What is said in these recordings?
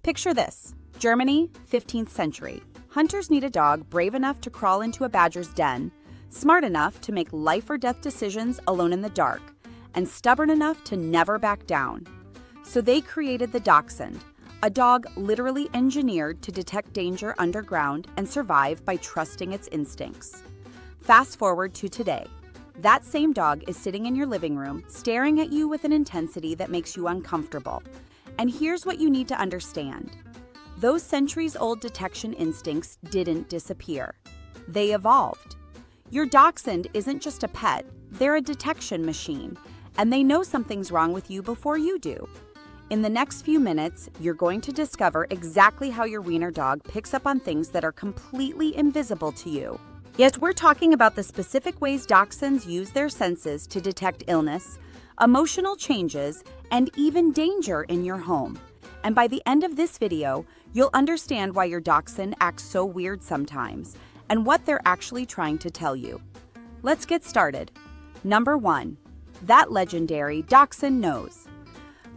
Picture this. Germany, 15th century. Hunters need a dog brave enough to crawl into a badger's den, smart enough to make life or death decisions alone in the dark, and stubborn enough to never back down. So they created the Dachshund, a dog literally engineered to detect danger underground and survive by trusting its instincts. Fast forward to today. That same dog is sitting in your living room, staring at you with an intensity that makes you uncomfortable. And here's what you need to understand. Those centuries-old detection instincts didn't disappear. They evolved. Your Dachshund isn't just a pet, they're a detection machine, and they know something's wrong with you before you do. In the next few minutes, you're going to discover exactly how your wiener dog picks up on things that are completely invisible to you. Yet we're talking about the specific ways Dachshunds use their senses to detect illness, emotional changes, and even danger in your home. And by the end of this video, you'll understand why your Dachshund acts so weird sometimes and what they're actually trying to tell you. Let's get started. Number 1. That legendary Dachshund nose.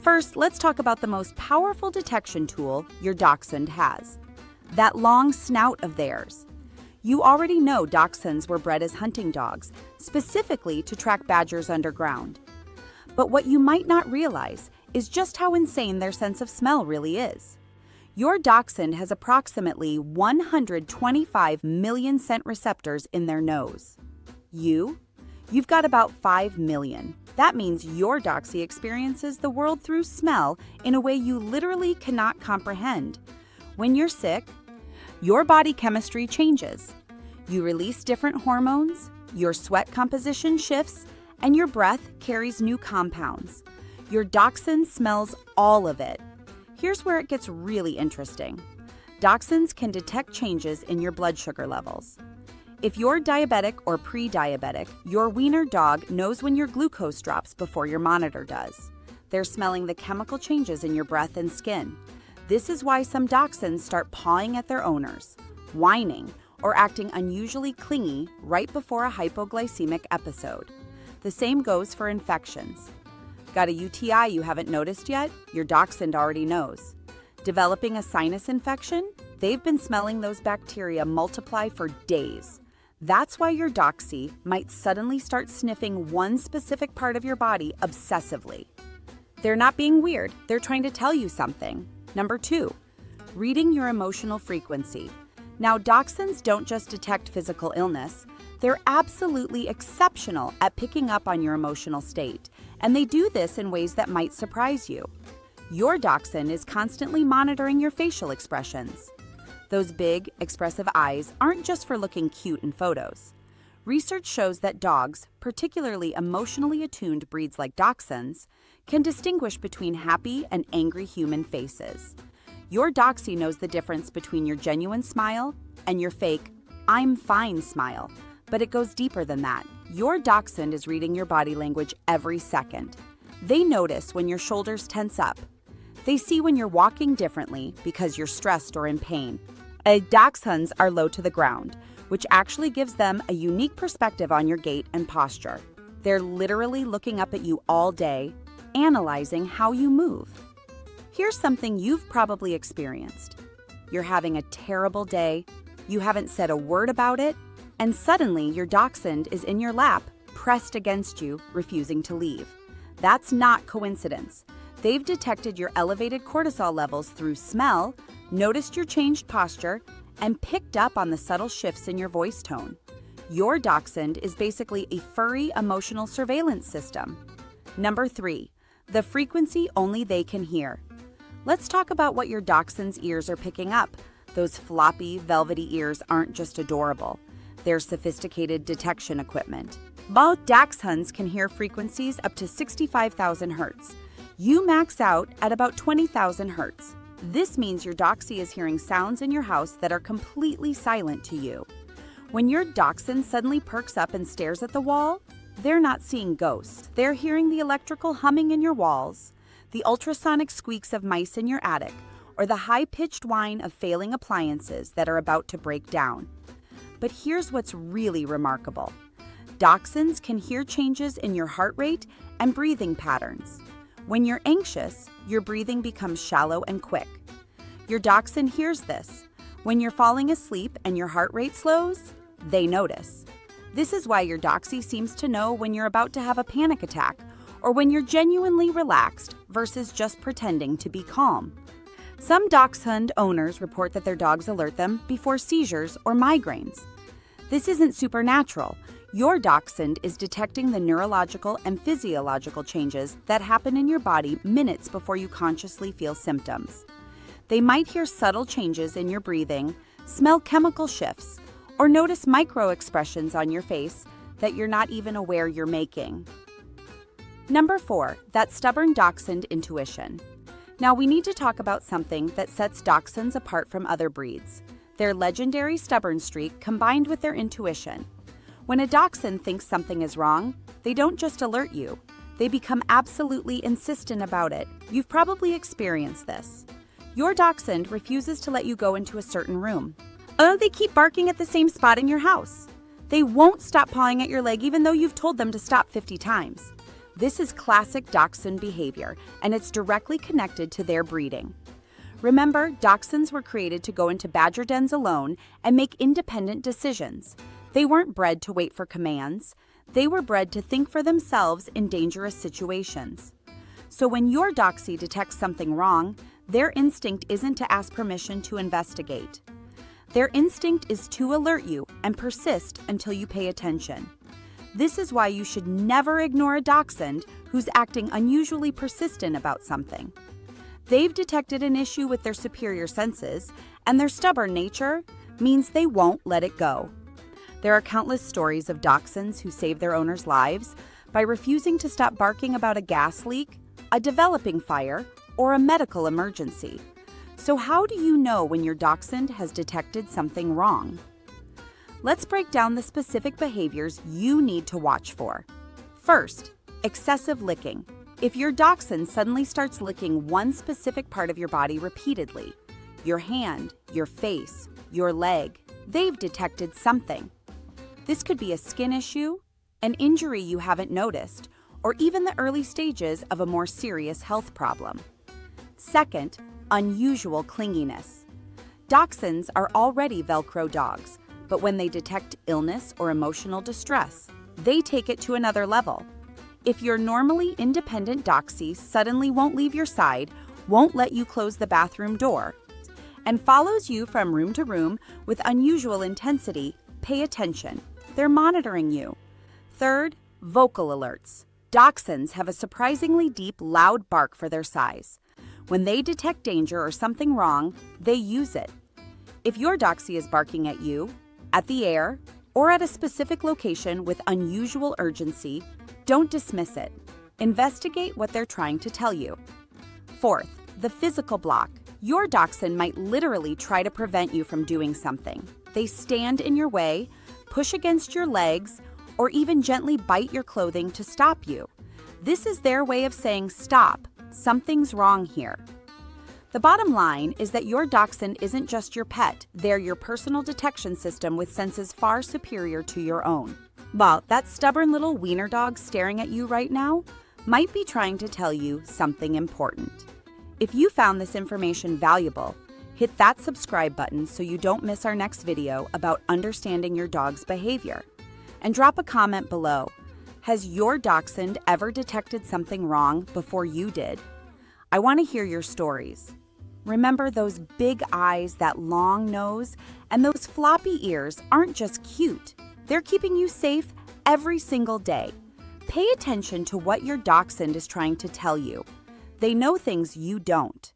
First, let's talk about the most powerful detection tool your Dachshund has. That long snout of theirs. You already know Dachshunds were bred as hunting dogs, specifically to track badgers underground. But what you might not realize is just how insane their sense of smell really is. Your Dachshund has approximately 125 million scent receptors in their nose. You've got about 5 million. That means your doxie experiences the world through smell in a way you literally cannot comprehend. When you're sick, your body chemistry changes. You release different hormones, your sweat composition shifts, and your breath carries new compounds. Your Dachshund smells all of it. Here's where it gets really interesting. Dachshunds can detect changes in your blood sugar levels. If you're diabetic or pre-diabetic, your wiener dog knows when your glucose drops before your monitor does. They're smelling the chemical changes in your breath and skin. This is why some Dachshunds start pawing at their owners, whining, or acting unusually clingy right before a hypoglycemic episode. The same goes for infections. Got a UTI you haven't noticed yet? Your Dachshund already knows. Developing a sinus infection? They've been smelling those bacteria multiply for days. That's why your doxie might suddenly start sniffing one specific part of your body obsessively. They're not being weird, they're trying to tell you something. Number 2, reading your emotional frequency. Now, Dachshunds don't just detect physical illness, they're absolutely exceptional at picking up on your emotional state, and they do this in ways that might surprise you. Your Dachshund is constantly monitoring your facial expressions. Those big, expressive eyes aren't just for looking cute in photos. Research shows that dogs, particularly emotionally attuned breeds like Dachshunds, can distinguish between happy and angry human faces. Your doxie knows the difference between your genuine smile and your fake, "I'm fine" smile. But it goes deeper than that. Your Dachshund is reading your body language every second. They notice when your shoulders tense up. They see when you're walking differently because you're stressed or in pain. Dachshunds are low to the ground, which actually gives them a unique perspective on your gait and posture. They're literally looking up at you all day, analyzing how you move. Here's something you've probably experienced. You're having a terrible day, you haven't said a word about it, and suddenly your Dachshund is in your lap, pressed against you, refusing to leave. That's not coincidence. They've detected your elevated cortisol levels through smell, noticed your changed posture, and picked up on the subtle shifts in your voice tone. Your Dachshund is basically a furry emotional surveillance system. Number 3, the frequency only they can hear. Let's talk about what your Dachshund's ears are picking up. Those floppy, velvety ears aren't just adorable. They're sophisticated detection equipment. Both Dachshunds can hear frequencies up to 65,000 Hz. You max out at about 20,000 Hz. This means your doxie is hearing sounds in your house that are completely silent to you. When your Dachshund suddenly perks up and stares at the wall, they're not seeing ghosts. They're hearing the electrical humming in your walls, the ultrasonic squeaks of mice in your attic, or the high-pitched whine of failing appliances that are about to break down. But here's what's really remarkable. Dachshunds can hear changes in your heart rate and breathing patterns. When you're anxious, your breathing becomes shallow and quick. Your Dachshund hears this. When you're falling asleep and your heart rate slows, they notice. This is why your doxie seems to know when you're about to have a panic attack or when you're genuinely relaxed versus just pretending to be calm. Some Dachshund owners report that their dogs alert them before seizures or migraines. This isn't supernatural. Your Dachshund is detecting the neurological and physiological changes that happen in your body minutes before you consciously feel symptoms. They might hear subtle changes in your breathing, smell chemical shifts, or notice micro expressions on your face that you're not even aware you're making. Number 4, that stubborn Dachshund intuition. Now we need to talk about something that sets Dachshunds apart from other breeds: their legendary stubborn streak combined with their intuition. When a Dachshund thinks something is wrong, they don't just alert you. They become absolutely insistent about it. You've probably experienced this. Your Dachshund refuses to let you go into a certain room. Oh, they keep barking at the same spot in your house. They won't stop pawing at your leg even though you've told them to stop 50 times. This is classic Dachshund behavior, and it's directly connected to their breeding. Remember, Dachshunds were created to go into badger dens alone and make independent decisions. They weren't bred to wait for commands. They were bred to think for themselves in dangerous situations. So when your doxie detects something wrong, their instinct isn't to ask permission to investigate. Their instinct is to alert you and persist until you pay attention. This is why you should never ignore a Dachshund who's acting unusually persistent about something. They've detected an issue with their superior senses, and their stubborn nature means they won't let it go. There are countless stories of Dachshunds who save their owners' lives by refusing to stop barking about a gas leak, a developing fire, or a medical emergency. So how do you know when your Dachshund has detected something wrong? Let's break down the specific behaviors you need to watch for. First, excessive licking. If your Dachshund suddenly starts licking one specific part of your body repeatedly, your hand, your face, your leg, they've detected something. This could be a skin issue, an injury you haven't noticed, or even the early stages of a more serious health problem. Second, unusual clinginess. Dachshunds are already Velcro dogs, but when they detect illness or emotional distress, they take it to another level. If your normally independent doxie suddenly won't leave your side, won't let you close the bathroom door, and follows you from room to room with unusual intensity, pay attention. They're monitoring you. Third, vocal alerts. Dachshunds have a surprisingly deep, loud bark for their size. When they detect danger or something wrong, they use it. If your doxie is barking at you, at the air, or at a specific location with unusual urgency, don't dismiss it. Investigate what they're trying to tell you. Fourth, the physical block. Your Dachshund might literally try to prevent you from doing something. They stand in your way, push against your legs, or even gently bite your clothing to stop you. This is their way of saying, stop, something's wrong here. The bottom line is that your Dachshund isn't just your pet, they're your personal detection system with senses far superior to your own. Well, that stubborn little wiener dog staring at you right now might be trying to tell you something important. If you found this information valuable, hit that subscribe button so you don't miss our next video about understanding your dog's behavior. And drop a comment below. Has your Dachshund ever detected something wrong before you did? I want to hear your stories. Remember, those big eyes, that long nose, and those floppy ears aren't just cute. They're keeping you safe every single day. Pay attention to what your Dachshund is trying to tell you. They know things you don't.